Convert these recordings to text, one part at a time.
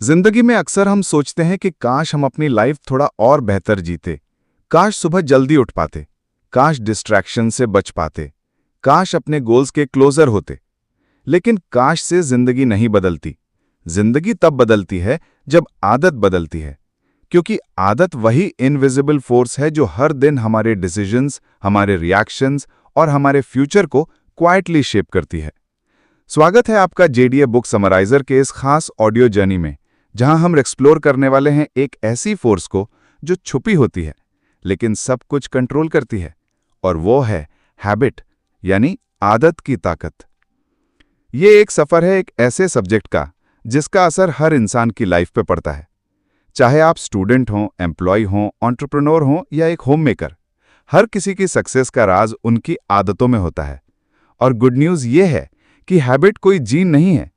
जिंदगी में अक्सर हम सोचते हैं कि काश हम अपनी लाइफ थोड़ा और बेहतर जीते, काश सुबह जल्दी उठ पाते, काश डिस्ट्रैक्शन से बच पाते, काश अपने गोल्स के क्लोजर होते। लेकिन काश से जिंदगी नहीं बदलती। जिंदगी तब बदलती है जब आदत बदलती है, क्योंकि आदत वही इनविजिबल फोर्स है जो हर दिन हमारे डिसीजंस, हमारे रिएक्शंस और हमारे फ्यूचर को क्वाइटली शेप करती है। स्वागत है आपका जेडीए बुक समराइजर के इस खास ऑडियो जर्नी में, जहां हम एक्सप्लोर करने वाले हैं एक ऐसी फोर्स को जो छुपी होती है लेकिन सब कुछ कंट्रोल करती है, और वो है हैबिट, यानी आदत की ताकत। ये एक सफर है एक ऐसे सब्जेक्ट का जिसका असर हर इंसान की लाइफ पे पड़ता है, चाहे आप स्टूडेंट हों, एम्प्लॉय हों, एंटरप्रेन्योर हों या एक होम मेकर। हर किसी की सक्सेस का राज उनकी आदतों में होता है। और गुड न्यूज ये है कि हैबिट कोई जीन नहीं है,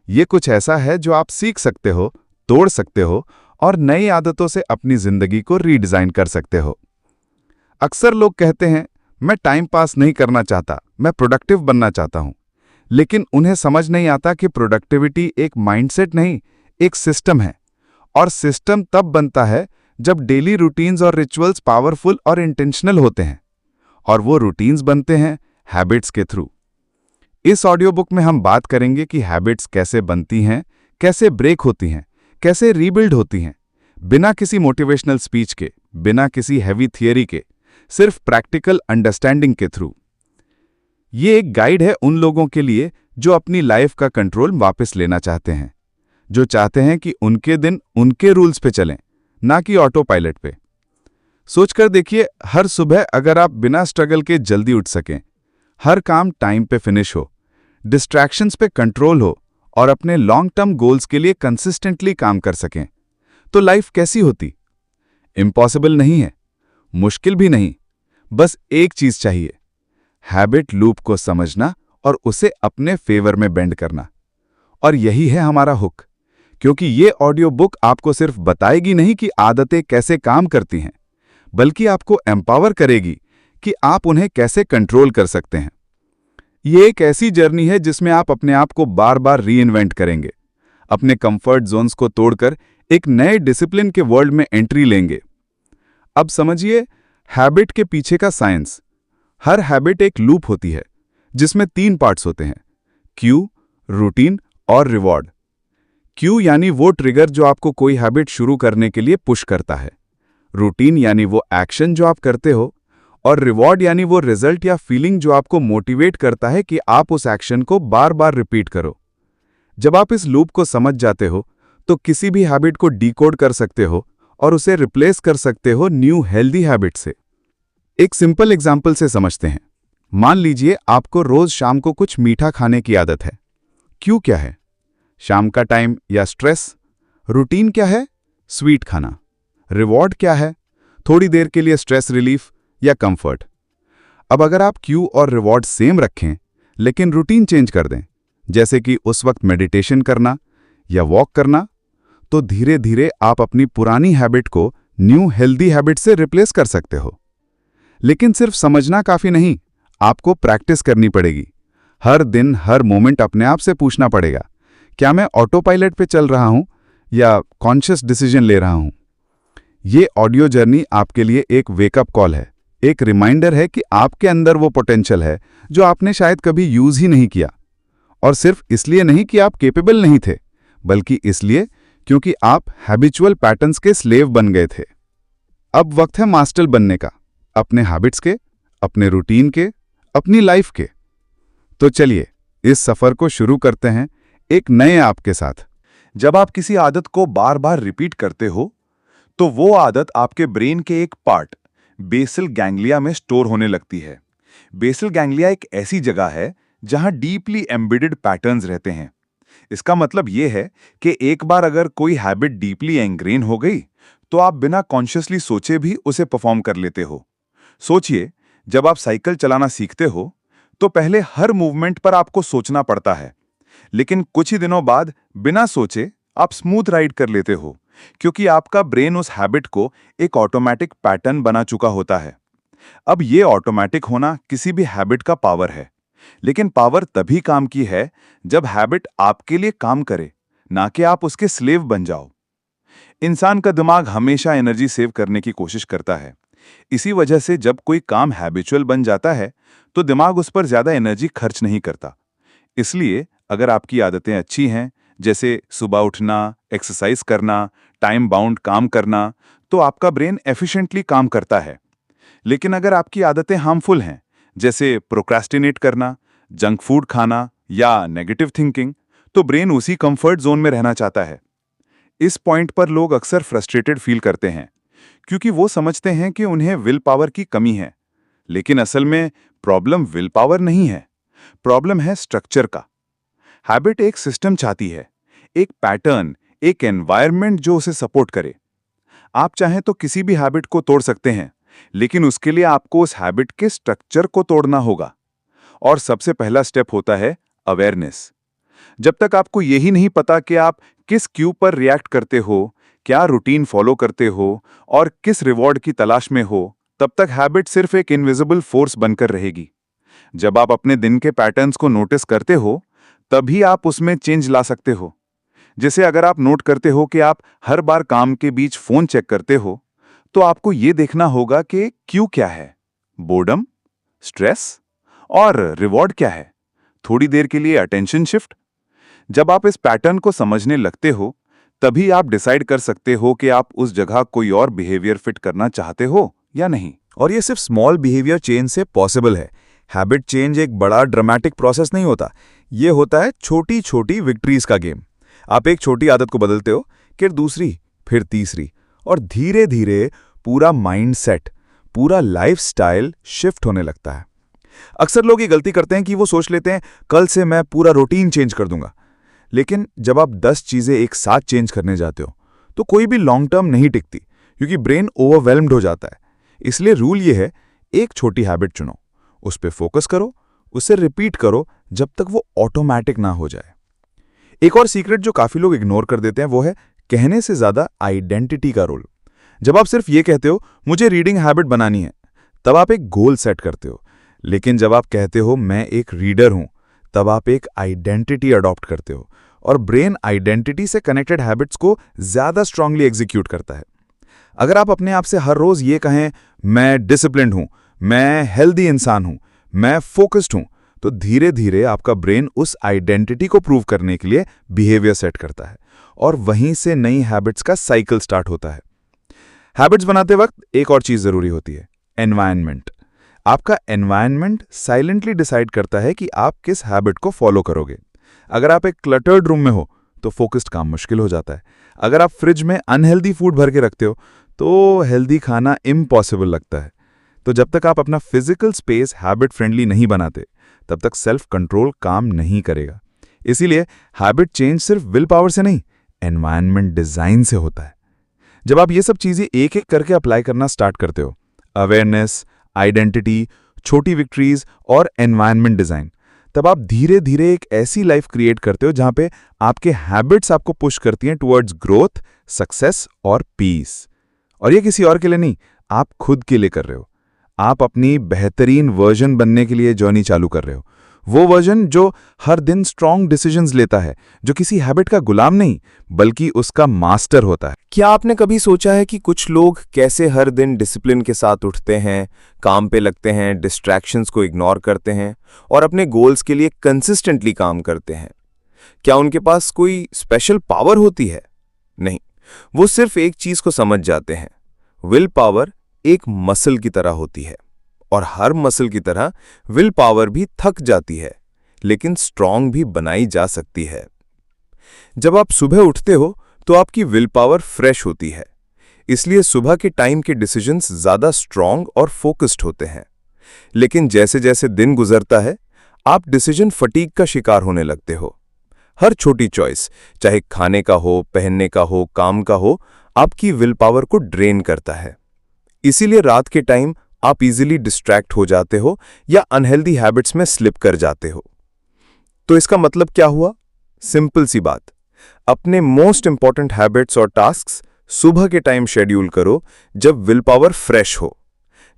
ये कुछ ऐसा है जो आप सीख सकते हो, तोड़ सकते हो और नई आदतों से अपनी जिंदगी को रीडिजाइन कर सकते हो। अक्सर लोग कहते हैं, मैं टाइम पास नहीं करना चाहता, मैं प्रोडक्टिव बनना चाहता हूं। लेकिन उन्हें समझ नहीं आता कि प्रोडक्टिविटी एक माइंडसेट नहीं, एक सिस्टम है। और सिस्टम तब बनता है जब डेली रूटीन्स और रिचुअल्स पावरफुल और इंटेंशनल होते हैं, और वो रूटीन्स बनते हैं हैबिट्स के थ्रू। इस ऑडियो बुक में हम बात करेंगे कि हैबिट्स कैसे बनती हैं, कैसे ब्रेक होती हैं, कैसे रीबिल्ड होती हैं, बिना किसी मोटिवेशनल स्पीच के, बिना किसी हैवी थियरी के, सिर्फ प्रैक्टिकल अंडरस्टैंडिंग के थ्रू। ये एक गाइड है उन लोगों के लिए जो अपनी लाइफ का कंट्रोल वापस लेना चाहते हैं, जो चाहते हैं कि उनके दिन उनके रूल्स पे चलें, ना कि ऑटो पायलट पे। सोचकर देखिए, हर सुबह अगर आप बिना स्ट्रगल के जल्दी उठ सकें, हर काम टाइम पे फिनिश हो, डिस्ट्रैक्शंस पे कंट्रोल हो और अपने लॉन्ग टर्म गोल्स के लिए कंसिस्टेंटली काम कर सकें, तो लाइफ कैसी होती? इम्पॉसिबल नहीं है, मुश्किल भी नहीं, बस एक चीज चाहिए, हैबिट लूप को समझना और उसे अपने फेवर में बेंड करना। और यही है हमारा हुक, क्योंकि ये ऑडियो बुक आपको सिर्फ बताएगी नहीं कि आदतें कैसे काम करती हैं, बल्कि आपको एम्पावर करेगी कि आप उन्हें कैसे कंट्रोल कर सकते हैं। ये एक ऐसी जर्नी है जिसमें आप अपने आप को बार बार री इन्वेंट करेंगे, अपने कंफर्ट जोन्स को तोड़कर एक नए डिसिप्लिन के वर्ल्ड में एंट्री लेंगे। अब समझिए हैबिट के पीछे का साइंस। हर हैबिट एक लूप होती है जिसमें 3 पार्ट्स होते हैं, क्यू, रूटीन और रिवॉर्ड। क्यू यानी वो ट्रिगर जो आपको कोई हैबिट शुरू करने के लिए पुश करता है, रूटीन यानी वो एक्शन जो आप करते हो, और रिवॉर्ड यानी वो रिजल्ट या फीलिंग जो आपको मोटिवेट करता है कि आप उस एक्शन को बार बार रिपीट करो। जब आप इस लूप को समझ जाते हो तो किसी भी हैबिट को डिकोड कर सकते हो और उसे रिप्लेस कर सकते हो न्यू हेल्दी हैबिट से। एक सिंपल एग्जाम्पल से समझते हैं। मान लीजिए आपको रोज शाम को कुछ मीठा खाने की आदत है। क्यों क्या है? शाम का टाइम या स्ट्रेस। रूटीन क्या है? स्वीट खाना। रिवॉर्ड क्या है? थोड़ी देर के लिए स्ट्रेस रिलीफ या कंफर्ट। अब अगर आप क्यू और रिवॉर्ड सेम रखें लेकिन रूटीन चेंज कर दें, जैसे कि उस वक्त मेडिटेशन करना या वॉक करना, तो धीरे धीरे आप अपनी पुरानी हैबिट को न्यू हेल्दी हैबिट से रिप्लेस कर सकते हो। लेकिन सिर्फ समझना काफी नहीं, आपको प्रैक्टिस करनी पड़ेगी। हर दिन हर मोमेंट अपने आप से पूछना पड़ेगा, क्या मैं ऑटो पायलट पे चल रहा हूं या कॉन्शियस डिसीजन ले रहा हूं? ये ऑडियो जर्नी आपके लिए एक वेकअप कॉल है, एक रिमाइंडर है कि आपके अंदर वो पोटेंशियल है जो आपने शायद कभी यूज ही नहीं किया। और सिर्फ इसलिए नहीं कि आप केपेबल नहीं थे, बल्कि इसलिए क्योंकि आप हैबिचुअल पैटर्न्स के स्लेव बन गए थे। अब वक्त है मास्टर बनने का, अपने हैबिट्स के, अपने रूटीन के, अपनी लाइफ के। तो चलिए इस सफर को शुरू करते हैं एक नए आप के साथ। जब आप किसी आदत को बार बार रिपीट करते हो तो वो आदत आपके ब्रेन के एक पार्ट बेसल गैंग्लिया में स्टोर होने लगती है। बेसल गैंग्लिया एक ऐसी जगह है जहां डीपली एम्बेडेड पैटर्न्स रहते हैं। इसका मतलब ये है कि एक बार अगर कोई हैबिट डीपली एंग्रेन हो गई तो आप बिना कॉन्शियसली सोचे भी उसे परफॉर्म कर लेते हो। सोचिए, जब आप साइकिल चलाना सीखते हो तो पहले हर मूवमेंट पर आपको सोचना पड़ता है, लेकिन कुछ ही दिनों बाद बिना सोचे आप स्मूथ राइड कर लेते हो, क्योंकि आपका ब्रेन उस हैबिट को एक ऑटोमेटिक पैटर्न बना चुका होता है। अब ये ऑटोमेटिक होना किसी भी हैबिट का पावर है, लेकिन पावर तभी काम की है जब हैबिट आपके लिए काम करे, ना कि आप उसके स्लेव बन जाओ। इंसान का दिमाग हमेशा एनर्जी सेव करने की कोशिश करता है। इसी वजह से जब कोई काम हैबिचुअल बन जाता है तो दिमाग उस पर ज्यादा एनर्जी खर्च नहीं करता। इसलिए अगर आपकी आदतें अच्छी हैं, जैसे सुबह उठना, एक्सरसाइज करना, टाइम बाउंड काम करना, तो आपका ब्रेन एफिशिएंटली काम करता है। लेकिन अगर आपकी आदतें हार्मफुल हैं, जैसे प्रोक्रेस्टिनेट करना, जंक फूड खाना या नेगेटिव थिंकिंग, तो ब्रेन उसी कंफर्ट जोन में रहना चाहता है। इस पॉइंट पर लोग अक्सर फ्रस्ट्रेटेड फील करते हैं, क्योंकि वो समझते हैं कि उन्हें विल पावर की कमी है। लेकिन असल में प्रॉब्लम विल पावर नहीं है, प्रॉब्लम है स्ट्रक्चर का। हैबिट एक सिस्टम चाहती है, एक पैटर्न, एक एनवायरनमेंट जो उसे सपोर्ट करे। आप चाहें तो किसी भी हैबिट को तोड़ सकते हैं, लेकिन उसके लिए आपको उस हैबिट के स्ट्रक्चर को तोड़ना होगा। और सबसे पहला स्टेप होता है अवेयरनेस। जब तक आपको यही नहीं पता कि आप किस क्यू पर रिएक्ट करते हो, क्या रूटीन फॉलो करते हो और किस रिवॉर्ड की तलाश में हो, तब तक हैबिट सिर्फ एक इनविजिबल फोर्स बनकर रहेगी। जब आप अपने दिन के पैटर्न्स को नोटिस करते हो, तभी आप उसमें चेंज ला सकते हो। जैसे अगर आप नोट करते हो कि आप हर बार काम के बीच फोन चेक करते हो, तो आपको यह देखना होगा कि क्यू क्या है, बोर्डम, स्ट्रेस, और रिवॉर्ड क्या है, थोड़ी देर के लिए अटेंशन शिफ्ट। जब आप इस पैटर्न को समझने लगते हो, तभी आप डिसाइड कर सकते हो कि आप उस जगह कोई और बिहेवियर फिट करना चाहते हो या नहीं। और ये सिर्फ स्मॉल बिहेवियर चेंज से पॉसिबल है। हैबिट चेंज एक बड़ा ड्रामेटिक प्रोसेस नहीं होता, ये होता है छोटी छोटी विक्ट्रीज का गेम। आप एक छोटी आदत को बदलते हो, फिर दूसरी, फिर तीसरी, और धीरे धीरे पूरा माइंडसेट, पूरा लाइफस्टाइल शिफ्ट होने लगता है। अक्सर लोग ये गलती करते हैं कि वो सोच लेते हैं कल से मैं पूरा रूटीन चेंज कर दूंगा। लेकिन जब आप 10 चीजें एक साथ चेंज करने जाते हो, तो कोई भी लॉन्ग टर्म नहीं टिकती, क्योंकि ब्रेन ओवरवेल्म्ड हो जाता है। इसलिए रूल ये है, एक छोटी हैबिट चुनो, उस पर फोकस करो, उसे रिपीट करो जब तक वो ऑटोमेटिक ना हो जाए। एक और सीक्रेट जो काफी लोग इग्नोर कर देते हैं वो है कहने से ज्यादा आइडेंटिटी का रोल। जब आप सिर्फ ये कहते हो मुझे रीडिंग हैबिट बनानी है, तब आप एक गोल सेट करते हो। लेकिन जब आप कहते हो मैं एक रीडर हूं, तब आप एक आइडेंटिटी अडॉप्ट करते हो, और ब्रेन आइडेंटिटी से कनेक्टेड हैबिट्स को ज्यादा स्ट्रांगली एग्जीक्यूट करता है। अगर आप अपने आप से हर रोज ये कहें मैं डिसिप्लिन्ड हूं, मैं हेल्दी इंसान हूं, मैं फोकस्ड हूं, तो धीरे धीरे आपका ब्रेन उस आइडेंटिटी को प्रूव करने के लिए बिहेवियर सेट करता है, और वहीं से नई हैबिट्स का साइकिल स्टार्ट होता है। हैबिट्स बनाते वक्त एक और चीज जरूरी होती है, एनवायरनमेंट। आपका एनवायरनमेंट साइलेंटली डिसाइड करता है कि आप किस हैबिट को फॉलो करोगे। अगर आप एक क्लटर्ड रूम में हो तो फोकस्ड काम मुश्किल हो जाता है। अगर आप फ्रिज में अनहेल्दी फूड भर के रखते हो तो हेल्दी खाना इम्पॉसिबल लगता है। तो जब तक आप अपना फिजिकल स्पेस हैबिट फ्रेंडली नहीं बनाते, तब तक सेल्फ कंट्रोल काम नहीं करेगा। इसीलिए हैबिट चेंज सिर्फ विल पावर से नहीं, एनवायरनमेंट डिजाइन से होता है। जब आप ये सब चीजें एक एक करके अप्लाई करना स्टार्ट करते हो, अवेयरनेस, आइडेंटिटी, छोटी विक्ट्रीज और एनवायरनमेंट डिजाइन, तब आप धीरे धीरे एक ऐसी लाइफ क्रिएट करते हो जहां पे आपके हैबिट्स आपको पुश करती हैं टुवर्ड्स ग्रोथ, सक्सेस और पीस। और ये किसी और के लिए नहीं, आप खुद के लिए कर रहे हो। आप अपनी बेहतरीन वर्जन बनने के लिए जर्नी चालू कर रहे हो। वो वर्जन जो हर दिन स्ट्रॉन्ग डिसीजंस लेता है, जो किसी हैबिट का गुलाम नहीं बल्कि उसका मास्टर होता है। क्या आपने कभी सोचा है कि कुछ लोग कैसे हर दिन डिसिप्लिन के साथ उठते हैं, काम पे लगते हैं, डिस्ट्रैक्शंस को इग्नोर करते हैं और अपने गोल्स के लिए कंसिस्टेंटली काम करते हैं? क्या उनके पास कोई स्पेशल पावर होती है? नहीं, वो सिर्फ एक चीज को समझ जाते हैं, विल पावर एक मसल की तरह होती है, और हर मसल की तरह विल पावर भी थक जाती है, लेकिन स्ट्रांग भी बनाई जा सकती है। जब आप सुबह उठते हो तो आपकी विल पावर फ्रेश होती है, इसलिए सुबह के टाइम के डिसीजंस ज्यादा स्ट्रांग और फोकस्ड होते हैं। लेकिन जैसे जैसे दिन गुजरता है, आप डिसीजन फटीग का शिकार होने लगते हो। हर छोटी चॉइस, चाहे खाने का हो, पहनने का हो, काम का हो, आपकी विल पावर को ड्रेन करता है। इसीलिए रात के टाइम आप इजीली डिस्ट्रैक्ट हो जाते हो या अनहेल्दी हैबिट्स में स्लिप कर जाते हो। तो इसका मतलब क्या हुआ? सिंपल सी बात, अपने मोस्ट इंपॉर्टेंट हैबिट्स और टास्क्स सुबह के टाइम शेड्यूल करो, जब विल पावर फ्रेश हो,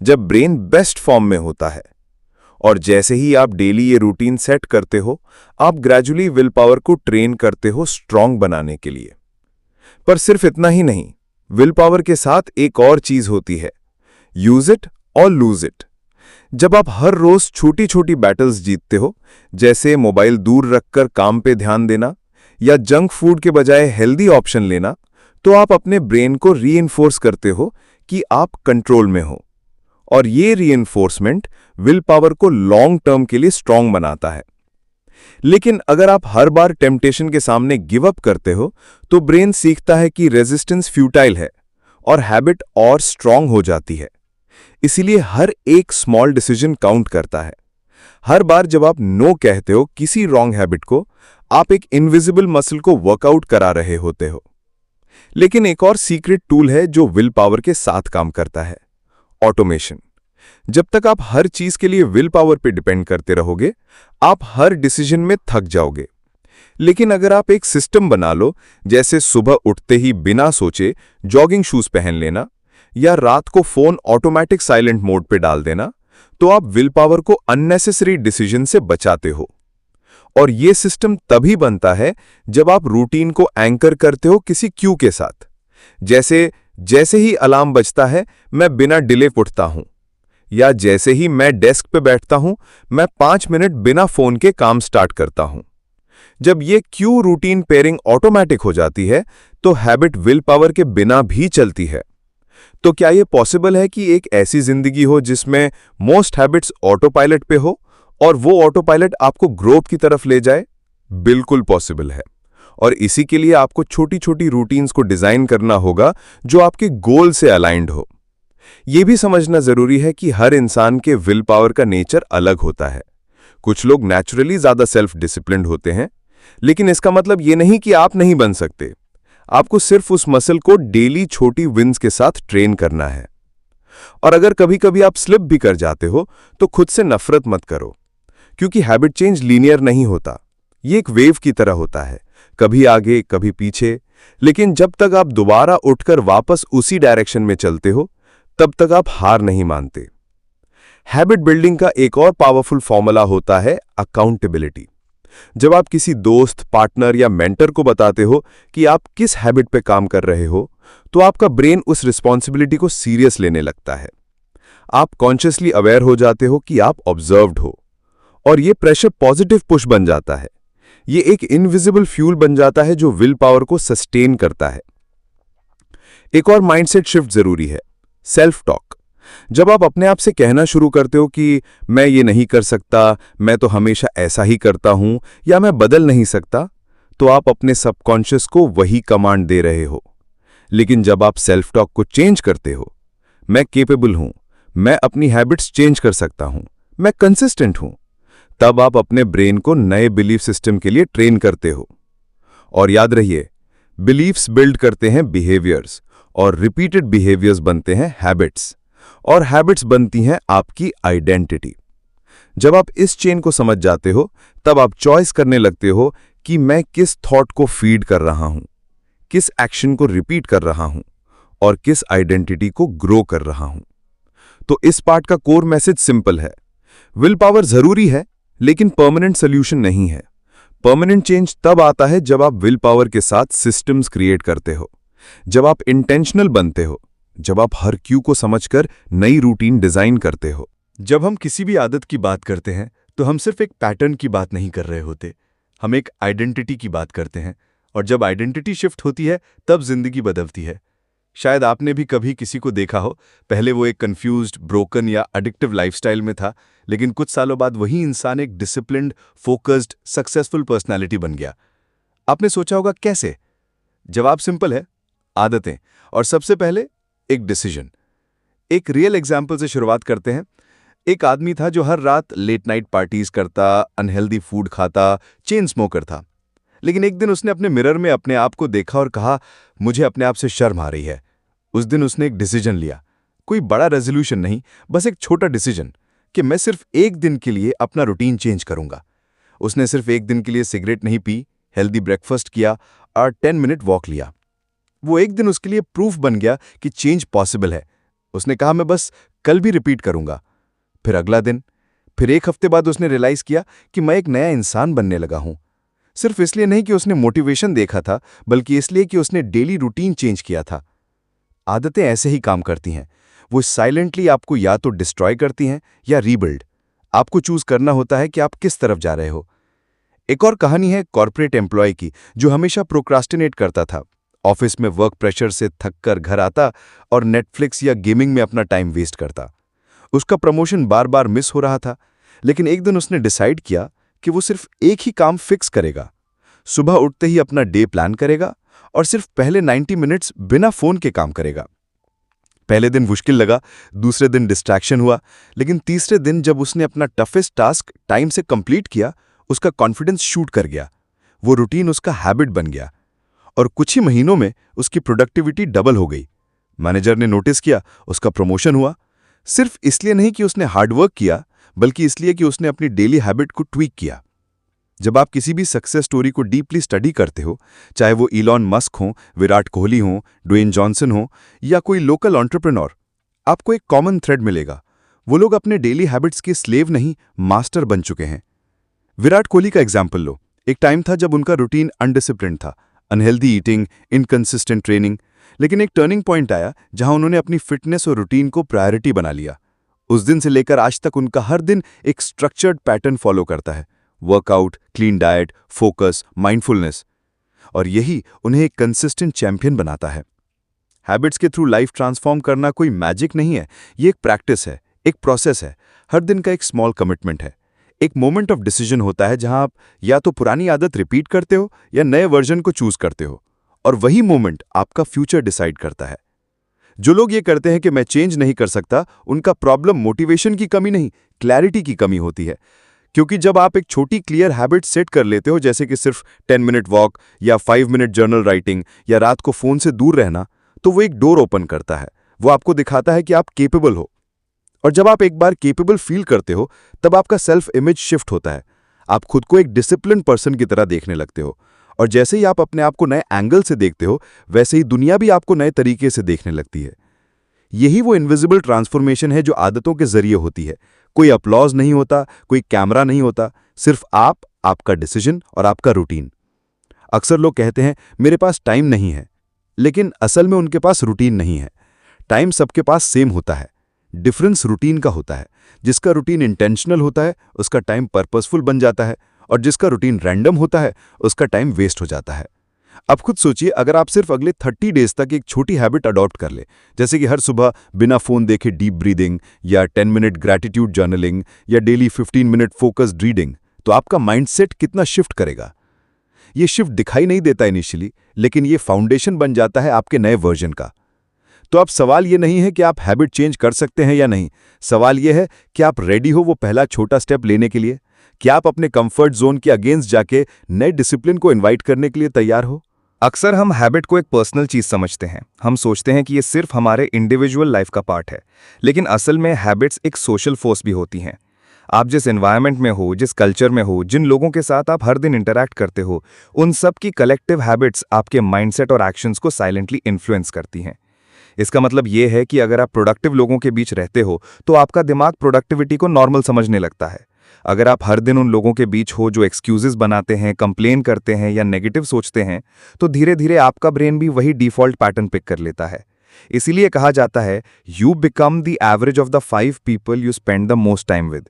जब ब्रेन बेस्ट फॉर्म में होता है। और जैसे ही आप डेली ये रूटीन सेट करते हो, आप ग्रेजुअली विल पावर को ट्रेन करते हो स्ट्रांग बनाने के लिए। पर सिर्फ इतना ही नहीं, विल पावर के साथ एक और चीज होती है, यूज इट और लूज इट। जब आप हर रोज छोटी छोटी बैटल्स जीतते हो, जैसे मोबाइल दूर रखकर काम पे ध्यान देना या जंक फूड के बजाय हेल्दी ऑप्शन लेना, तो आप अपने ब्रेन को रीइंफोर्स करते हो कि आप कंट्रोल में हो। और ये रीइंफोर्समेंट विल पावर को लॉन्ग टर्म के लिए स्ट्रांग बनाता है। लेकिन अगर आप हर बार टेम्पटेशन के सामने गिव अप करते हो, तो ब्रेन सीखता है कि रेजिस्टेंस फ्यूटाइल है और हैबिट और स्ट्रांग हो जाती है। इसीलिए हर एक स्मॉल डिसीजन काउंट करता है। हर बार जब आप नो कहते हो किसी रॉन्ग हैबिट को, आप एक इनविजिबल मसल को वर्कआउट करा रहे होते हो। लेकिन एक और सीक्रेट टूल है जो विल पावर के साथ काम करता है, ऑटोमेशन। जब तक आप हर चीज के लिए विल पावर पे डिपेंड करते रहोगे, आप हर डिसीजन में थक जाओगे। लेकिन अगर आप एक सिस्टम बना लो, जैसे सुबह उठते ही बिना सोचे जॉगिंग शूज पहन लेना या रात को फोन ऑटोमेटिक साइलेंट मोड पे डाल देना, तो आप विल पावर को अननेसेसरी डिसीजन से बचाते हो। और ये सिस्टम तभी बनता है जब आप रूटीन को एंकर करते हो किसी क्यू के साथ। जैसे ही अलार्म बजता है, मैं बिना डिले उठता हूं, या जैसे ही मैं डेस्क पे बैठता हूं, मैं 5 मिनट बिना फोन के काम स्टार्ट करता हूं। जब ये क्यू रूटीन पेयरिंग ऑटोमेटिक हो जाती है, तो हैबिट विल पावर के बिना भी चलती है। तो क्या यह पॉसिबल है कि एक ऐसी जिंदगी हो जिसमें मोस्ट हैबिट्स ऑटो पायलट पे हो और वो ऑटो पायलट आपको ग्रोथ की तरफ ले जाए? बिल्कुल पॉसिबल है। और इसी के लिए आपको छोटी छोटी रूटीन्स को डिजाइन करना होगा जो आपके गोल से अलाइंड हो। यह भी समझना जरूरी है कि हर इंसान के विल पावर का नेचर अलग होता है। कुछ लोग नेचुरली ज्यादा सेल्फ डिसिप्लिन्ड होते हैं, लेकिन इसका मतलब यह नहीं कि आप नहीं बन सकते। आपको सिर्फ उस मसल को डेली छोटी विन्स के साथ ट्रेन करना है। और अगर कभी कभी आप स्लिप भी कर जाते हो, तो खुद से नफरत मत करो, क्योंकि हैबिट चेंज लीनियर नहीं होता। ये एक वेव की तरह होता है, कभी आगे कभी पीछे। लेकिन जब तक आप दोबारा उठकर वापस उसी डायरेक्शन में चलते हो, तब तक आप हार नहीं मानते। हैबिट बिल्डिंग का एक और पावरफुल फॉर्मूला होता है अकाउंटेबिलिटी। जब आप किसी दोस्त, पार्टनर या मेंटर को बताते हो कि आप किस हैबिट पे काम कर रहे हो, तो आपका ब्रेन उस रिस्पॉन्सिबिलिटी को सीरियस लेने लगता है। आप कॉन्शियसली अवेयर हो जाते हो कि आप ऑब्जर्व्ड हो, और ये प्रेशर पॉजिटिव पुश बन जाता है। ये एक इनविजिबल फ्यूल बन जाता है जो विल पावर को सस्टेन करता है। एक और माइंडसेट शिफ्ट जरूरी है, सेल्फ टॉक। जब आप अपने आप से कहना शुरू करते हो कि मैं ये नहीं कर सकता, मैं तो हमेशा ऐसा ही करता हूं, या मैं बदल नहीं सकता, तो आप अपने सबकॉन्शियस को वही कमांड दे रहे हो। लेकिन जब आप सेल्फ टॉक को चेंज करते हो, मैं केपेबल हूं, मैं अपनी हैबिट्स चेंज कर सकता हूं, मैं कंसिस्टेंट हूं, तब आप अपने ब्रेन को नए बिलीफ सिस्टम के लिए ट्रेन करते हो। और याद रहिए, बिलीफ्स बिल्ड करते हैं बिहेवियर्स, और रिपीटेड बिहेवियर्स बनते हैं हैबिट्स, और हैबिट्स बनती हैं आपकी आइडेंटिटी। जब आप इस चेन को समझ जाते हो, तब आप चॉइस करने लगते हो कि मैं किस थॉट को फीड कर रहा हूं, किस एक्शन को रिपीट कर रहा हूं, और किस आइडेंटिटी को ग्रो कर रहा हूं। तो इस पार्ट का कोर मैसेज सिंपल है, विल पावर जरूरी है, लेकिन परमानेंट सोल्यूशन नहीं है। परमानेंट चेंज तब आता है जब आप विल पावर के साथ सिस्टम्स क्रिएट करते हो, जब आप इंटेंशनल बनते हो, जब आप हर क्यू को समझकर नई रूटीन डिजाइन करते हो। जब हम किसी भी आदत की बात करते हैं, तो हम सिर्फ एक पैटर्न की बात नहीं कर रहे होते, हम एक आइडेंटिटी की बात करते हैं। और जब आइडेंटिटी शिफ्ट होती है, तब जिंदगी बदलती है। शायद आपने भी कभी किसी को देखा हो, पहले वो एक कंफ्यूज्ड, ब्रोकन या एडिक्टिव लाइफस्टाइल में था, लेकिन कुछ सालों बाद वही इंसान एक डिसिप्लिन्ड, फोकस्ड, सक्सेसफुल पर्सनैलिटी बन गया। आपने सोचा होगा कैसे? जवाब सिंपल है, आदतें, और सबसे पहले एक डिसीजन। एक रियल एग्जाम्पल से शुरुआत करते हैं। एक आदमी था जो हर रात लेट नाइट पार्टीज करता, अनहेल्दी फूड खाता, चेन स्मोकर था। लेकिन एक दिन उसने अपने मिरर में अपने आप को देखा और कहा, मुझे अपने आप से शर्म आ रही है। उस दिन उसने एक डिसीजन लिया, कोई बड़ा रेजोल्यूशन नहीं, बस एक छोटा डिसीजन कि मैं सिर्फ एक दिन के लिए अपना रूटीन चेंज करूंगा। उसने सिर्फ एक दिन के लिए सिगरेट नहीं पी, हेल्दी ब्रेकफास्ट किया और 10 मिनट वॉक लिया। वो एक दिन उसके लिए प्रूफ बन गया कि चेंज पॉसिबल है। उसने कहा, मैं बस कल भी रिपीट करूंगा। फिर अगला दिन, फिर एक हफ्ते बाद उसने रियलाइज किया कि मैं एक नया इंसान बनने लगा हूं। सिर्फ इसलिए नहीं कि उसने मोटिवेशन देखा था, बल्कि इसलिए कि उसने डेली रूटीन चेंज किया था। आदतें ऐसे ही काम करती हैं। वो साइलेंटली आपको या तो डिस्ट्रॉय करती हैं या रीबिल्ड। आपको चूज करना होता है कि आप किस तरफ जा रहे हो। एक और कहानी है कॉर्पोरेट एम्प्लॉय की, जो हमेशा प्रोक्रास्टिनेट करता था। ऑफिस में वर्क प्रेशर से थककर घर आता और नेटफ्लिक्स या गेमिंग में अपना टाइम वेस्ट करता। उसका प्रमोशन बार बार मिस हो रहा था, लेकिन एक दिन उसने डिसाइड किया कि वो सिर्फ एक ही काम फिक्स करेगा। सुबह उठते ही अपना डे प्लान करेगा और सिर्फ पहले 90 मिनट्स बिना फोन के काम करेगा। पहले दिन मुश्किल लगा, दूसरे दिन डिस्ट्रैक्शन हुआ, लेकिन तीसरे दिन जब उसने अपना टफेस्ट टास्क टाइम से कंप्लीट किया, उसका कॉन्फिडेंस शूट कर गया। वो रूटीन उसका हैबिट बन गया और कुछ ही महीनों में उसकी प्रोडक्टिविटी डबल हो गई। मैनेजर ने नोटिस किया, उसका प्रमोशन हुआ। सिर्फ इसलिए नहीं कि उसने हार्डवर्क किया, बल्कि इसलिए कि उसने अपनी डेली हैबिट को ट्वीक किया। जब आप किसी भी सक्सेस स्टोरी को डीपली स्टडी करते हो, चाहे वो इलॉन मस्क हो, विराट कोहली हो, ड्वेन जॉनसन हो या कोई लोकल एंटरप्रेन्योर, आपको एक कॉमन थ्रेड मिलेगा। वो लोग अपने डेली हैबिट्स के स्लेव नहीं, मास्टर बन चुके हैं। विराट कोहली का एग्जाम्पल लो। एक टाइम था जब उनका रूटीन अनडिसिप्लिन्ड था, अनहेल्दी ईटिंग, इनकंसिस्टेंट ट्रेनिंग। लेकिन एक टर्निंग पॉइंट आया जहां उन्होंने अपनी फिटनेस और रूटीन को प्रायोरिटी बना लिया। उस दिन से लेकर आज तक उनका हर दिन एक स्ट्रक्चर्ड पैटर्न फॉलो करता है। Workout, clean diet, focus, mindfulness. और यही उन्हें एक कंसिस्टेंट चैंपियन बनाता है। हैबिट्स के थ्रू लाइफ ट्रांसफॉर्म करना कोई मैजिक नहीं है, ये एक प्रैक्टिस है, एक प्रोसेस है। हर दिन का एक स्मॉल कमिटमेंट है, एक मोमेंट ऑफ डिसीजन होता है जहां आप या तो पुरानी आदत रिपीट करते हो या नए वर्जन को चूज करते हो, और वही मोमेंट आपका फ्यूचर डिसाइड करता है। जो लोग ये करते हैं कि मैं चेंज नहीं कर सकता, उनका प्रॉब्लम मोटिवेशन की कमी नहीं, क्लैरिटी की कमी होती है। क्योंकि जब आप एक छोटी क्लियर हैबिट सेट कर लेते हो, जैसे कि सिर्फ 10 मिनट वॉक या 5 मिनट जर्नल राइटिंग या रात को फोन से दूर रहना, तो वो एक डोर ओपन करता है। वो आपको दिखाता है कि आप केपेबल हो। और जब आप एक बार केपेबल फील करते हो, तब आपका सेल्फ इमेज शिफ्ट होता है। आप खुद को एक डिसिप्लिन पर्सन की तरह देखने लगते हो। और जैसे ही आप अपने आप को नए एंगल से देखते हो, वैसे ही दुनिया भी आपको नए तरीके से देखने लगती है। यही वो इनविजिबल ट्रांसफॉर्मेशन है जो आदतों के जरिए होती है। कोई अपलॉज नहीं होता, कोई कैमरा नहीं होता, सिर्फ आप, आपका डिसीजन और आपका रूटीन। अक्सर लोग कहते हैं मेरे पास टाइम नहीं है, लेकिन असल में उनके पास रूटीन नहीं है। टाइम सबके पास सेम होता है, डिफरेंस रूटीन का होता है। जिसका रूटीन इंटेंशनल होता है, उसका टाइम पर्पसफुल बन जाता है, और जिसका रूटीन रैंडम होता है, उसका टाइम वेस्ट हो जाता है। अब खुद सोचिए, अगर आप सिर्फ अगले 30 डेज तक एक छोटी हैबिट अडॉप्ट कर ले, जैसे कि हर सुबह बिना फोन देखे डीप ब्रीदिंग या 10 मिनट ग्रैटिट्यूड जर्नलिंग या डेली 15 मिनट फोकस्ड रीडिंग, तो आपका माइंडसेट कितना शिफ्ट करेगा। ये शिफ्ट दिखाई नहीं देता इनिशियली, लेकिन ये फाउंडेशन बन जाता है आपके नए वर्जन का। तो अब सवाल ये नहीं है कि आप हैबिट चेंज कर सकते हैं या नहीं, सवाल ये है कि आप रेडी हो वो पहला छोटा स्टेप लेने के लिए। क्या आप अपने कंफर्ट जोन के अगेंस्ट जाके नए डिसिप्लिन को इनवाइट करने के लिए तैयार हो? अक्सर हम हैबिट को एक पर्सनल चीज समझते हैं। हम सोचते हैं कि ये सिर्फ हमारे इंडिविजुअल लाइफ का पार्ट है, लेकिन असल में हैबिट्स एक सोशल फोर्स भी होती हैं। आप जिस एनवायरनमेंट में हो, जिस कल्चर में हो, जिन लोगों के साथ आप हर दिन इंटरैक्ट करते हो, उन सब की कलेक्टिव हैबिट्स आपके माइंडसेट और एक्शंस को साइलेंटली इन्फ्लुएंस करती हैं। इसका मतलब ये है कि अगर आप प्रोडक्टिव लोगों के बीच रहते हो, तो आपका दिमाग प्रोडक्टिविटी को नॉर्मल समझने लगता है। अगर आप हर दिन उन लोगों के बीच हो जो एक्सक्यूजेस बनाते हैं, कंप्लेन करते हैं या नेगेटिव सोचते हैं, तो धीरे धीरे आपका ब्रेन भी वही डिफॉल्ट पैटर्न पिक कर लेता है। इसीलिए कहा जाता है, you become the average of the 5 people you spend the most time with.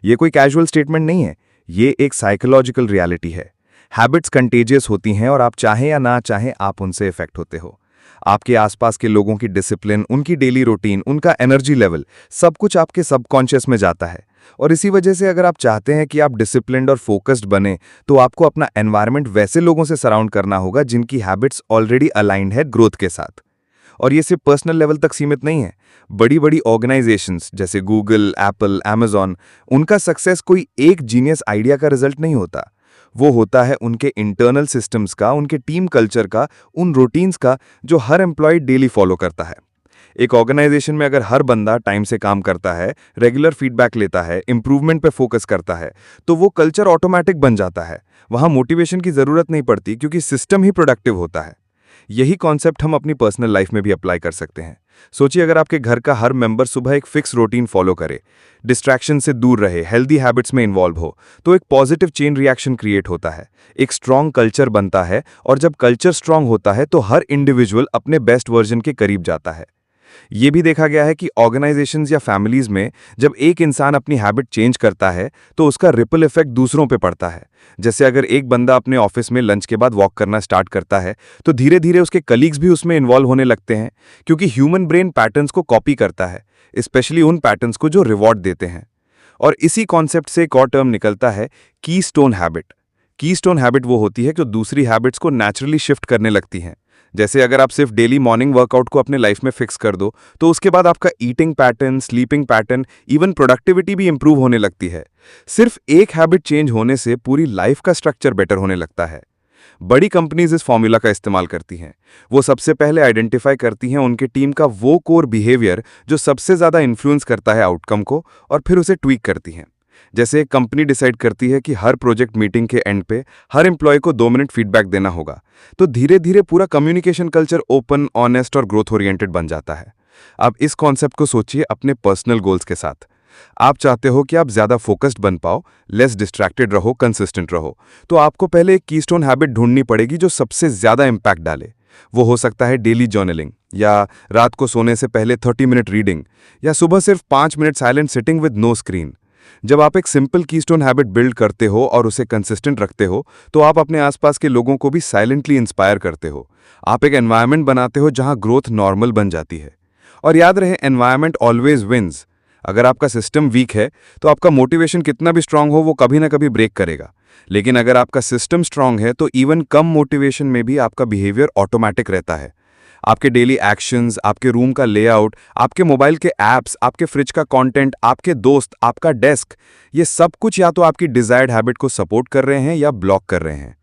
ये कोई कैजुअल स्टेटमेंट नहीं है, ये एक साइकोलॉजिकल रियलिटी है। हैबिट्स कंटेजियस होती हैं और आप चाहें या ना चाहें आप उनसे इफेक्ट होते हो। आपके आसपास के लोगों की डिसिप्लिन, उनकी डेली रूटीन, उनका एनर्जी लेवल, सब कुछ आपके सबकॉन्शियस में जाता है। और इसी वजह से अगर आप चाहते हैं कि आप डिसिप्लिन्ड और फोकस्ड बने, तो आपको अपना एनवायरनमेंट वैसे लोगों से सराउंड करना होगा जिनकी हैबिट्स ऑलरेडी अलाइंड है ग्रोथ के साथ। और ये सिर्फ पर्सनल लेवल तक सीमित नहीं है। बड़ी बड़ी ऑर्गेनाइजेशंस जैसे गूगल, एप्पल, अमेजॉन, उनका सक्सेस कोई एक जीनियस आइडिया का रिजल्ट नहीं होता। वो होता है उनके इंटरनल सिस्टम्स का, उनके टीम कल्चर का, उन रूटीन्स का जो हर एम्प्लॉय डेली फॉलो करता है। एक ऑर्गेनाइजेशन में अगर हर बंदा टाइम से काम करता है, रेगुलर फीडबैक लेता है, इंप्रूवमेंट पे फोकस करता है, तो वो कल्चर ऑटोमेटिक बन जाता है। वहाँ मोटिवेशन की जरूरत नहीं पड़ती क्योंकि सिस्टम ही प्रोडक्टिव होता है। यही कॉन्सेप्ट हम अपनी पर्सनल लाइफ में भी अप्लाई कर सकते हैं। सोचिए अगर आपके घर का हर मेंबर सुबह एक फिक्स रूटीन फॉलो करे, डिस्ट्रैक्शन से दूर रहे, हेल्दी हैबिट्स में इन्वॉल्व हो, तो एक पॉजिटिव चेन रिएक्शन क्रिएट होता है, एक स्ट्रांग कल्चर बनता है, और जब कल्चर स्ट्रांग होता है तो हर इंडिविजुअल अपने बेस्ट वर्जन के करीब जाता है। ये भी देखा गया है कि ऑर्गेनाइजेशंस या फैमिलीज में जब एक इंसान अपनी हैबिट चेंज करता है तो उसका रिपल इफेक्ट दूसरों पे पड़ता है। जैसे अगर एक बंदा अपने ऑफिस में लंच के बाद वॉक करना स्टार्ट करता है तो धीरे धीरे उसके कलीग्स भी उसमें इन्वॉल्व होने लगते हैं, क्योंकि ह्यूमन ब्रेन पैटर्न्स को कॉपी करता है, स्पेशली उन पैटर्न्स को जो रिवॉर्ड देते हैं। और इसी कॉन्सेप्ट से एक और टर्म निकलता है, कीस्टोन हैबिट। कीस्टोन हैबिट वो होती है जो दूसरी हैबिट्स को नेचुरली शिफ्ट करने लगती हैं। जैसे अगर आप सिर्फ डेली मॉर्निंग वर्कआउट को अपने लाइफ में फिक्स कर दो तो उसके बाद आपका eating pattern, sleeping pattern, even productivity भी इंप्रूव होने लगती है। सिर्फ एक हैबिट चेंज होने से पूरी लाइफ का स्ट्रक्चर बेटर होने लगता है। बड़ी कंपनीज इस फॉर्मूला का इस्तेमाल करती हैं। वो सबसे पहले आइडेंटिफाई करती हैं उनके टीम का वो कोर बिहेवियर जो सबसे ज़्यादा इन्फ्लुएंस करता है आउटकम को, और फिर उसे ट्वीक करती हैं। जैसे एक कंपनी डिसाइड करती है कि हर प्रोजेक्ट मीटिंग के एंड पे हर एम्प्लॉय को 2 मिनट फीडबैक देना होगा, तो धीरे धीरे पूरा कम्युनिकेशन कल्चर ओपन, ऑनेस्ट और ग्रोथ ओरिएंटेड बन जाता है। अब इस कॉन्सेप्ट को सोचिए अपने पर्सनल गोल्स के साथ। आप चाहते हो कि आप ज्यादा फोकस्ड बन पाओ, लेस डिस्ट्रैक्टेड रहो, कंसिस्टेंट रहो, तो आपको पहले एक कीस्टोन हैबिट ढूंढनी पड़ेगी जो सबसे ज्यादा इंपैक्ट डाले। वो हो सकता है डेली जर्नलिंग, या रात को सोने से पहले 30 मिनट रीडिंग, या सुबह सिर्फ 5 minute silent sitting with no screen. जब आप एक सिंपल कीस्टोन हैबिट बिल्ड करते हो और उसे कंसिस्टेंट रखते हो तो आप अपने आसपास के लोगों को भी साइलेंटली इंस्पायर करते हो। आप एक एनवायरनमेंट बनाते हो जहां ग्रोथ नॉर्मल बन जाती है। और याद रहे, एनवायरनमेंट ऑलवेज विंस। अगर आपका सिस्टम वीक है तो आपका मोटिवेशन कितना भी स्ट्रांग हो वो कभी ना कभी ब्रेक करेगा, लेकिन अगर आपका सिस्टम स्ट्रांग है तो इवन कम मोटिवेशन में भी आपका बिहेवियर ऑटोमेटिक रहता है। आपके डेली एक्शंस, आपके रूम का लेआउट, आपके मोबाइल के ऐप्स, आपके फ्रिज का कंटेंट, आपके दोस्त, आपका डेस्क, ये सब कुछ या तो आपकी डिजायर्ड हैबिट को सपोर्ट कर रहे हैं या ब्लॉक कर रहे हैं।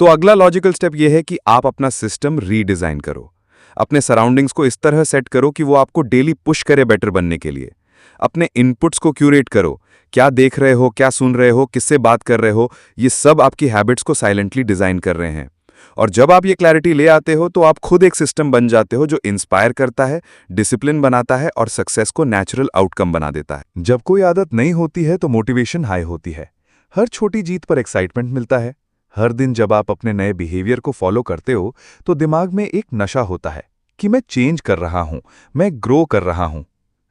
तो अगला लॉजिकल स्टेप यह है कि आप अपना सिस्टम रीडिजाइन करो। अपने सराउंडिंग्स को इस तरह सेट करो कि वो आपको डेली पुश करे बेटर बनने के लिए। अपने इनपुट्स को क्यूरेट करो, क्या देख रहे हो, क्या सुन रहे हो, किससे बात कर रहे हो, ये सब आपकी हैबिट्स को साइलेंटली डिजाइन कर रहे हैं। और जब आप ये क्लैरिटी ले आते हो तो आप खुद एक सिस्टम बन जाते हो जो इंस्पायर करता है, डिसिप्लिन बनाता है और सक्सेस को नेचुरल आउटकम बना देता है। जब कोई आदत नहीं होती है तो मोटिवेशन हाई होती है, हर छोटी जीत पर एक्साइटमेंट मिलता है। हर दिन जब आप अपने नए बिहेवियर को फॉलो करते हो तो दिमाग में एक नशा होता है कि मैं चेंज कर रहा हूं, मैं ग्रो कर रहा हूं।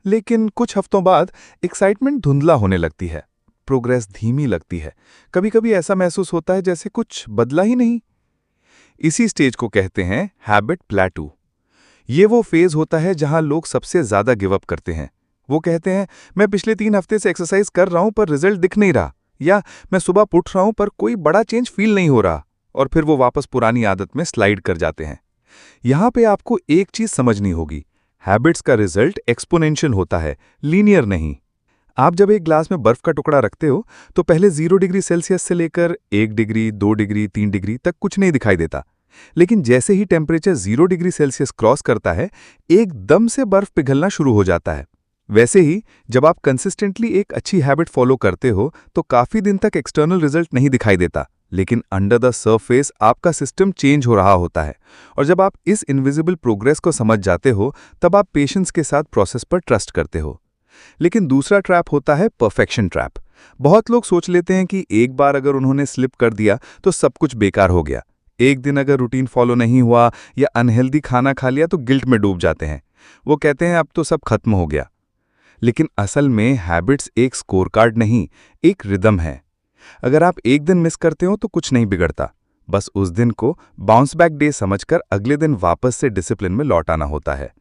लेकिन कुछ हफ्तों बाद एक्साइटमेंट धुंधला होने लगती है, प्रोग्रेस धीमी लगती है, कभी कभी ऐसा महसूस होता है जैसे कुछ बदला ही नहीं। इसी स्टेज को कहते हैं हैबिट प्लेटू। ये वो फेज होता है जहां लोग सबसे ज्यादा गिव अप करते हैं। वो कहते हैं मैं पिछले 3 हफ्ते से एक्सरसाइज कर रहा हूं पर रिजल्ट दिख नहीं रहा, या मैं सुबह उठ रहा हूं पर कोई बड़ा चेंज फील नहीं हो रहा, और फिर वो वापस पुरानी आदत में स्लाइड कर जाते हैं। यहां पे आपको एक चीज समझनी होगी, हैबिट्स का रिजल्ट एक्सपोनेंशियल होता है, लीनियर नहीं। आप जब एक ग्लास में बर्फ का टुकड़ा रखते हो तो पहले 0 डिग्री सेल्सियस से लेकर 1 डिग्री, 2 डिग्री, 3 डिग्री तक कुछ नहीं दिखाई देता, लेकिन जैसे ही टेम्परेचर 0 डिग्री सेल्सियस क्रॉस करता है एकदम से बर्फ पिघलना शुरू हो जाता है। वैसे ही जब आप कंसिस्टेंटली एक अच्छी हैबिट फॉलो करते हो तो काफी दिन तक एक्सटर्नल रिजल्ट नहीं दिखाई देता, लेकिन अंडर द सरफेस आपका सिस्टम चेंज हो रहा होता है। और जब आप इस इनविजिबल प्रोग्रेस को समझ जाते हो तब आप पेशेंस के साथ प्रोसेस पर ट्रस्ट करते हो। लेकिन दूसरा ट्रैप होता है परफेक्शन ट्रैप। बहुत लोग सोच लेते हैं कि एक बार अगर उन्होंने स्लिप कर दिया तो सब कुछ बेकार हो गया। एक दिन अगर रूटीन फॉलो नहीं हुआ या अनहेल्दी खाना खा लिया तो गिल्ट में डूब जाते हैं। वो कहते हैं अब तो सब खत्म हो गया। लेकिन असल में हैबिट्स एक स्कोर कार्ड नहीं, एक रिदम है। अगर आप एक दिन मिस करते हो तो कुछ नहीं बिगड़ता, बस उस दिन को बाउंस बैक डे समझकर अगले दिन वापस से डिसिप्लिन में लौट आना होता है।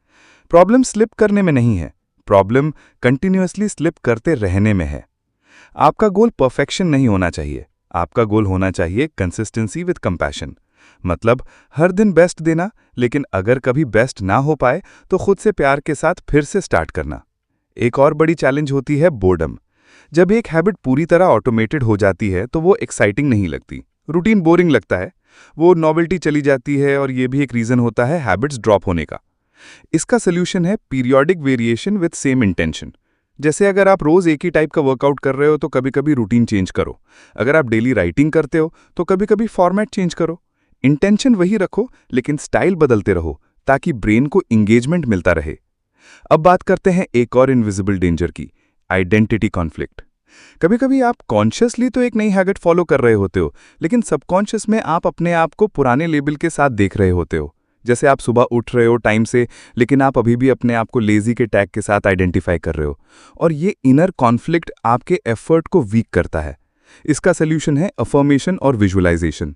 प्रॉब्लम स्लिप करने में नहीं है, प्रॉब्लम कंटिन्यूअसली स्लिप करते रहने में है। आपका गोल परफेक्शन नहीं होना चाहिए, आपका गोल होना चाहिए कंसिस्टेंसी विद कंपैशन। मतलब हर दिन बेस्ट देना, लेकिन अगर कभी बेस्ट ना हो पाए तो खुद से प्यार के साथ फिर से स्टार्ट करना। एक और बड़ी चैलेंज होती है बोर्डम। जब एक हैबिट पूरी तरह ऑटोमेटेड हो जाती है तो वो एक्साइटिंग नहीं लगती, रूटीन बोरिंग लगता है, वो नॉवेल्टी चली जाती है, और ये भी एक रीजन होता है हैबिट्स ड्रॉप होने का। इसका सोल्यूशन है periodic variation with same intention. जैसे अगर आप रोज एक ही टाइप का वर्कआउट कर रहे हो तो कभी कभी रूटीन चेंज करो। अगर आप डेली राइटिंग करते हो तो कभी कभी फॉर्मेट चेंज करो। इंटेंशन वही रखो लेकिन स्टाइल बदलते रहो ताकि ब्रेन को इंगेजमेंट मिलता रहे। अब बात करते हैं एक और इनविजिबल डेंजर की, आइडेंटिटी कॉन्फ्लिक्ट। कभी कभी आप कॉन्शियसली तो एक नई हैबिट फॉलो कर रहे होते हो, लेकिन सबकॉन्शियस में आप अपने आप को पुराने लेबल के साथ देख रहे होते हो। जैसे आप सुबह उठ रहे हो टाइम से, लेकिन आप अभी भी अपने आप को लेजी के टैग के साथ आइडेंटिफाई कर रहे हो, और ये इनर कॉन्फ्लिक्ट आपके एफर्ट को वीक करता है। इसका सोल्यूशन है अफर्मेशन और विजुअलाइजेशन।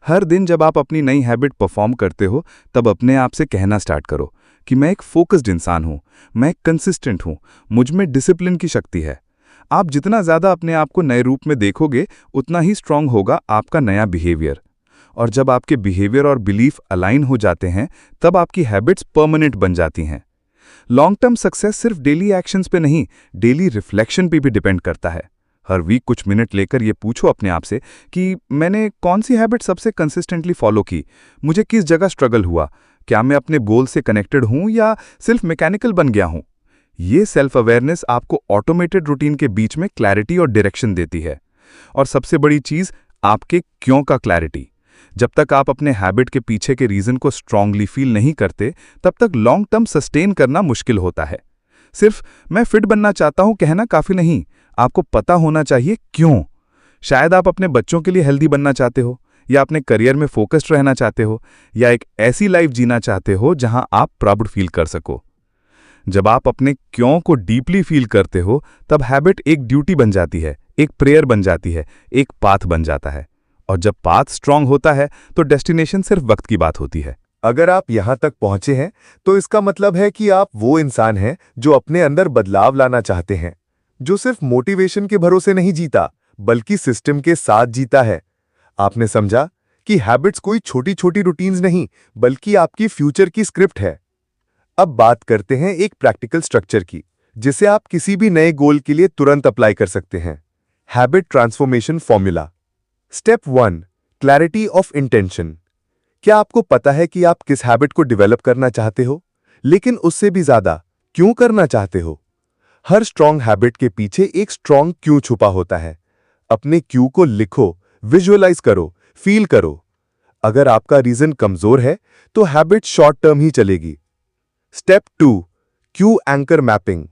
हर दिन जब आप अपनी नई हैबिट परफॉर्म करते हो, तब अपने आप से कहना स्टार्ट करो कि मैं एक फोकस्ड इंसान हूं, मैं एक कंसिस्टेंट हूं, मुझ में डिसिप्लिन की शक्ति है। आप जितना ज़्यादा अपने आप को नए रूप में देखोगे, उतना ही स्ट्रांग होगा आपका नया बिहेवियर। और जब आपके बिहेवियर और बिलीफ अलाइन हो जाते हैं, तब आपकी हैबिट्स परमानेंट बन जाती हैं। लॉन्ग टर्म सक्सेस सिर्फ डेली एक्शंस पे नहीं, डेली रिफ्लेक्शन पे भी डिपेंड करता है। हर वीक कुछ मिनट लेकर ये पूछो अपने आप से कि मैंने कौन सी हैबिट सबसे कंसिस्टेंटली फॉलो की, मुझे किस जगह स्ट्रगल हुआ, क्या मैं अपने गोल से कनेक्टेड हूं या सिर्फ मैकेनिकल बन गया हूं। ये सेल्फ अवेयरनेस आपको ऑटोमेटेड रूटीन के बीच में क्लैरिटी और डायरेक्शन देती है। और सबसे बड़ी चीज, आपके क्यों का क्लैरिटी। जब तक आप अपने हैबिट के पीछे के रीजन को स्ट्रांगली फील नहीं करते, तब तक लॉन्ग टर्म सस्टेन करना मुश्किल होता है। सिर्फ मैं फिट बनना चाहता हूं कहना काफी नहीं, आपको पता होना चाहिए क्यों। शायद आप अपने बच्चों के लिए हेल्दी बनना चाहते हो, या अपने करियर में फोकस्ड रहना चाहते हो, या एक ऐसी लाइफ जीना चाहते हो जहां आप प्राउड फील कर सको। जब आप अपने क्यों को डीपली फील करते हो, तब हैबिट एक ड्यूटी बन जाती है, एक प्रेयर बन जाती है, एक पाथ बन जाता है। और जब पाथ स्ट्रांग होता है, तो डेस्टिनेशन सिर्फ वक्त की बात होती है। अगर आप यहाँ तक पहुंचे हैं, तो इसका मतलब है कि आप वो इंसान हैं जो अपने अंदर बदलाव लाना चाहते हैं, जो सिर्फ मोटिवेशन के भरोसे नहीं जीता, बल्कि सिस्टम के साथ जीता है। आपने समझा कि हैबिट्स कोई छोटी छोटी रूटीन्स नहीं, बल्कि आपकी फ्यूचर की स्क्रिप्ट है। अब बात करते हैं एक प्रैक्टिकल स्ट्रक्चर की, जिसे आप किसी भी नए गोल के लिए तुरंत अप्लाई कर सकते हैं। Habit transformation formula. Step 1, clarity of intention. क्या आपको पता है कि आप किस हैबिट को डेवलप करना चाहते हो, लेकिन उससे भी ज्यादा क्यों करना चाहते हो? हर स्ट्रांग हैबिट के पीछे एक स्ट्रांग क्यों छुपा होता है। अपने क्यों को लिखो, विजुअलाइज करो, फील करो। अगर आपका रीजन कमजोर है, तो हैबिट शॉर्ट टर्म ही चलेगी। Step 2, Q anchor mapping.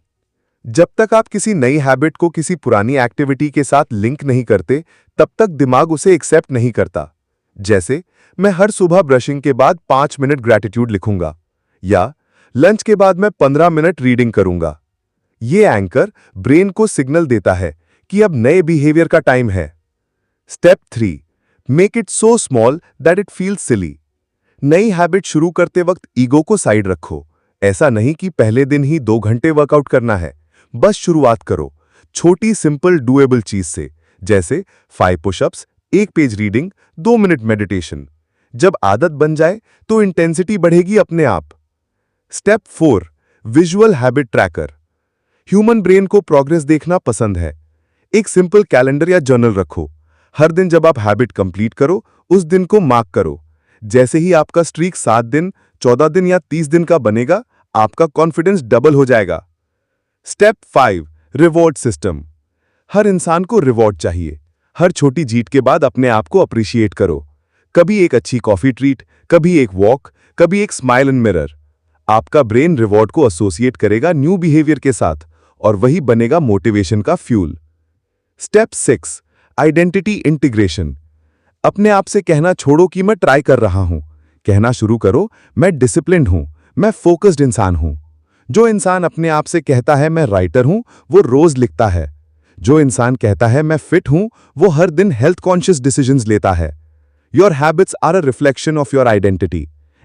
जब तक आप किसी नई हैबिट को किसी पुरानी एक्टिविटी के साथ लिंक नहीं करते, तब तक दिमाग उसे एक्सेप्ट नहीं करता। जैसे मैं हर सुबह ब्रशिंग के बाद 5 मिनट ग्रैटिट्यूड लिखूंगा, या लंच के बाद मैं 15 मिनट रीडिंग करूंगा। ये एंकर ब्रेन को सिग्नल देता है कि अब नए बिहेवियर का टाइम है। Step 3, make it so small that it feels silly. नई हैबिट शुरू करते वक्त ईगो को साइड रखो। ऐसा नहीं कि पहले दिन ही 2 घंटे वर्कआउट करना है। बस शुरुआत करो छोटी सिंपल डुएबल चीज से, जैसे 5 pushups, 1 page reading, 2 minute meditation. जब आदत बन जाए तो इंटेंसिटी बढ़ेगी अपने आप। Step 4, visual habit tracker. Human brain को प्रोग्रेस देखना पसंद है। एक सिंपल कैलेंडर या जर्नल रखो। हर दिन जब आप हैबिट कंप्लीट करो, उस दिन को मार्क करो। जैसे ही आपका स्ट्रीक 7 दिन, 14 दिन या 30 दिन का बनेगा, आपका कॉन्फिडेंस डबल हो जाएगा। Step 5, reward system. हर इंसान को रिवॉर्ड चाहिए। हर छोटी जीत के बाद अपने आप को अप्रिशिएट करो। कभी एक अच्छी कॉफी ट्रीट, कभी एक वॉक, कभी एक स्माइल इन मिरर। आपका ब्रेन रिवॉर्ड को एसोसिएट करेगा न्यू बिहेवियर के साथ, और वही बनेगा मोटिवेशन का फ्यूल। Step 6, identity integration. अपने आप से कहना छोड़ो कि मैं ट्राई कर रहा हूं। कहना शुरू करो, मैं डिसिप्लिन्ड हूं, मैं फोकस्ड इंसान हूं। जो इंसान अपने आप से कहता है मैं राइटर हूं, वो रोज लिखता है। जो इंसान कहता है मैं फिट हूं, वो हर दिन हेल्थ कॉन्शियस डिसीजंस लेता है। Your habits are a reflection of your identity,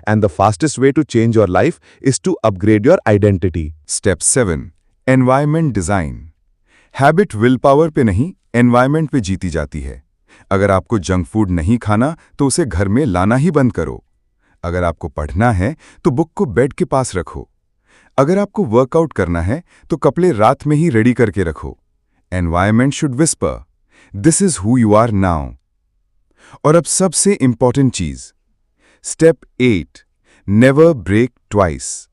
and the fastest way to change your life is to upgrade your identity. Step 7, environment design. Habit willpower पे नहीं, environment पे जीती जाती है। अगर आपको जंक फूड नहीं खाना, तो उसे घर में लाना ही बंद करो। अगर आपको पढ़ना है, तो बुक को बेड के पास रखो। अगर आपको वर्कआउट करना है, तो कपड़े रात में ही रेडी करके रखो। Environment should whisper, this is who you are now. और अब सबसे इंपॉर्टेंट चीज, स्टेप 8, नेवर ब्रेक ट्वाइस।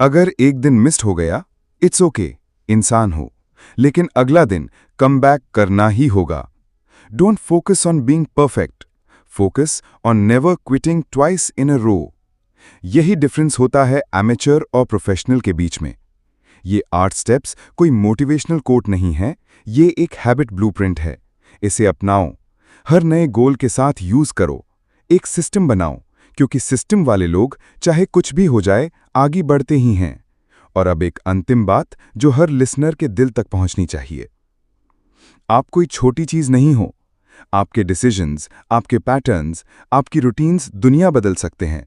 अगर एक दिन मिस्ड हो गया, इट्स ओके, इंसान हो, लेकिन अगला दिन कम बैक करना ही होगा। Don't focus on being perfect, focus on never quitting twice in a row. यही डिफरेंस होता है एमेचर और प्रोफेशनल के बीच में। ये 8 स्टेप्स कोई मोटिवेशनल कोट नहीं है, ये एक हैबिट ब्लूप्रिंट है। इसे अपनाओ, हर नए गोल के साथ यूज करो, एक सिस्टम बनाओ, क्योंकि सिस्टम वाले लोग चाहे कुछ भी हो जाए आगे बढ़ते ही हैं। और अब एक अंतिम बात जो हर लिसनर के दिल तक पहुंचनी चाहिए। आप कोई छोटी चीज नहीं हो। आपके डिसीजंस, आपके पैटर्न्स, आपकी रूटीन्स दुनिया बदल सकते हैं।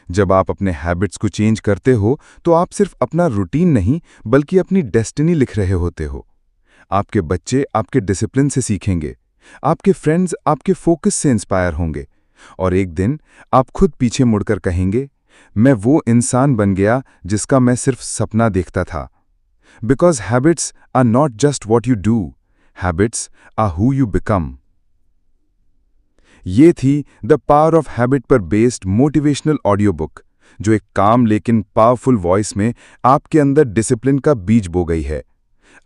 जब आप अपने हैबिट्स को चेंज करते हो तो आप सिर्फ अपना रूटीन नहीं बल्कि अपनी डेस्टिनी लिख रहे होते हो। आपके बच्चे आपके डिसिप्लिन से सीखेंगे, आपके फ्रेंड्स आपके फोकस से इंस्पायर होंगे, और एक दिन आप खुद पीछे मुड़कर कहेंगे, मैं वो इंसान बन गया जिसका मैं सिर्फ सपना देखता था। Because habits are not just what you do, habits are who you become. ये थी द पावर ऑफ हैबिट पर बेस्ड मोटिवेशनल ऑडियो बुक, जो एक काम लेकिन पावरफुल वॉइस में आपके अंदर डिसिप्लिन का बीज बो गई है।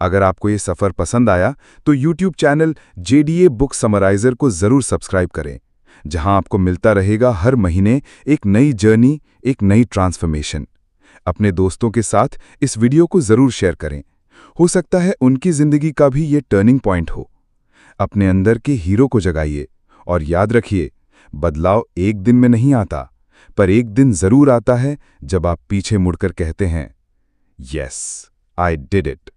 अगर आपको ये सफ़र पसंद आया तो YouTube चैनल JDA बुक समराइजर को ज़रूर सब्सक्राइब करें, जहां आपको मिलता रहेगा हर महीने एक नई जर्नी, एक नई ट्रांसफॉर्मेशन। अपने दोस्तों के साथ इस वीडियो को ज़रूर शेयर करें, हो सकता है उनकी ज़िंदगी का भी ये टर्निंग पॉइंट हो। अपने अंदर के हीरो को जगाइए और याद रखिए, बदलाव एक दिन में नहीं आता, पर एक दिन ज़रूर आता है जब आप पीछे मुड़कर कहते हैं, यस, आई डिड इट।